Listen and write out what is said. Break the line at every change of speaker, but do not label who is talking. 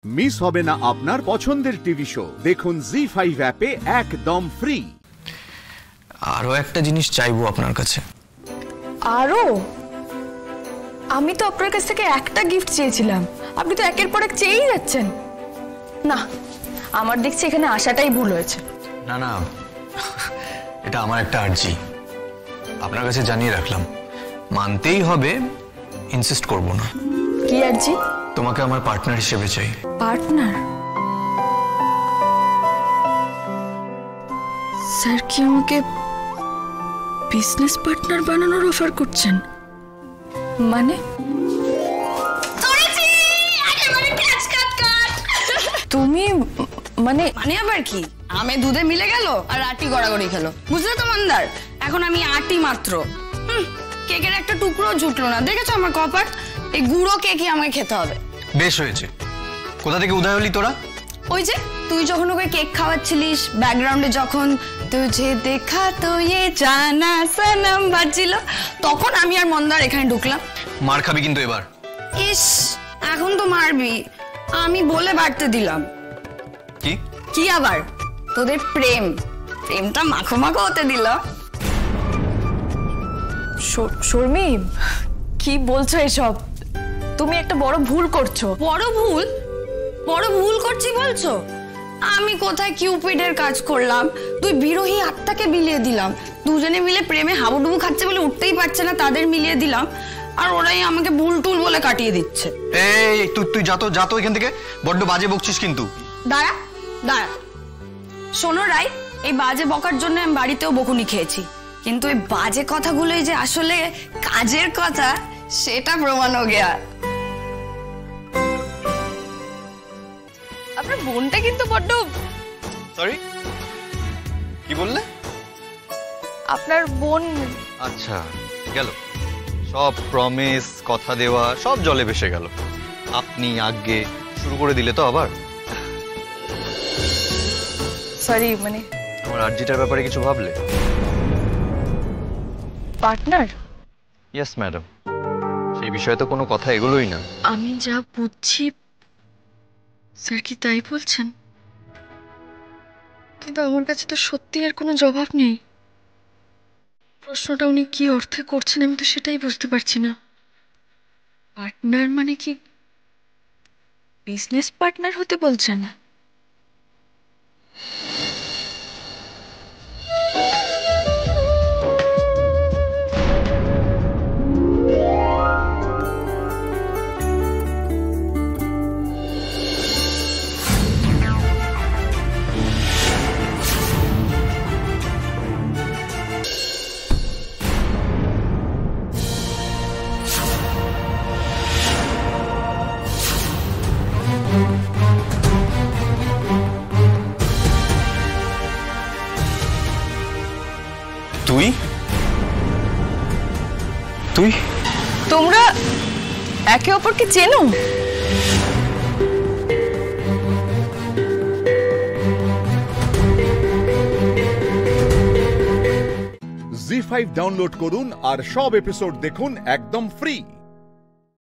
Miss হবে না আপনার পছন্দের টিভি শো। দেখুন জি5 অ্যাপে একদম ফ্রি।
আরো একটা জিনিস চাইবো আপনার কাছে।
আরো? আমি তো আপনার কাছ থেকে একটা গিফট চেয়েছিলাম, আপনি তো একের পর এক চেয়েই যাচ্ছেন। না, আমার দেখছি এখানে আসাটাই ভুল হয়েছে।
না না, এটা আমার একটা আর্জি, আপনার কাছে জানিয়ে রাখলাম, মানতেই হবে, ইনসিস্ট করব না।
কি আর্জি?
তোমাকে আমার পার্টনার হিসেবে চাই।
পার্টনার? স্যার কি আমাকে বিজনেস পার্টনার বানানোর অফার করছেন? মানে তুমি মানে
মানে আবার কি, আমে দুধে মিলে গেল আর আটি গড়াগড়ি খেলো, বুঝলে তো মন্দার? এখন আমি আটি মাত্র, কেকের একটা টুকরো জুটলো না। দেখেছো আমার কপাট? এই গুঁড়ো কেকই আমাকে খেতে হবে।
বেশ হয়েছে। কোথা থেকে উদয় হলি তোরা?
ওই যে তুই যখন ওকে কেক খাওয়াচ্ছিলিস, ব্যাকগ্রাউন্ডে যখন তুঝে দেখা তো ये জানা সনম বাজছিল, তখন আমি আর মন্দার এখানে ঢুকলাম।
মার খাবি কিন্তু এবার।
ইস, এখন তো মারবি, আমি বলে বাড়তে দিলাম।
কি
কি আবার? তোদের প্রেমটা মাখো মাখো হতে দিল।
শর্মি, কি বলছো এসব? তুমি একটা বড় ভুল করছো।
বড় ভুল করছি বলছো? আমি কোথায় কিউপিডের কাজ করলাম? তুই বিরোহী আত্মাকে বিলিয়ে দিলাম। দুজনে মিলে প্রেমে হাবুডুবু খাচ্ছে বলে উঠতেই পারছে না, তাদের মিলিয়ে দিলাম, আর ওরাই আমাকে ভুল টুল বলে কাটিয়ে দিচ্ছে।
এই তুই যা তো এখান থেকে, বড্ড বাজে বকছিস কিন্তু।
দাঁড়া, শোনো রাই, এই বাজে বকার জন্য আমি বাড়িতেও বকুনি খেয়েছি, কিন্তু এই বাজে কথাগুলোই যে আসলে কাজের কথা, সেটা প্রমাণ হয়ে গেয়া।
আপনার বোনটা কিন্তু বড্ড...
সরি, কি বললে?
আপনার বোন...
আচ্ছা, গেল সব প্রমিস, কথা দেওয়া সব জলে ভেসে গেল। আপনি আগে শুরু করে দিলে তো আবার।
সরি, মানে
আমার আর্জিটার ব্যাপারে কিছু ভাবলে?
পার্টনার?
ইয়েস ম্যাডাম, সেই বিষয়ে তো কোনো কথা এগুলোই না।
আমি যা বুঝছি স্যার কি তাই বলছেন, কিন্তু আমার কাছে তো সত্যি আর কোনো জবাব নেই। প্রশ্নটা উনি কি অর্থে করছেন আমি তো সেটাই বুঝতে পারছি না। পার্টনার মানে কি বিজনেস পার্টনার হতে বলছেন?
তুই
তোমরা একে অপরকে চেনো?
জি5 ডাউনলোড করুন আর সব এপিসোড দেখুন একদম ফ্রি।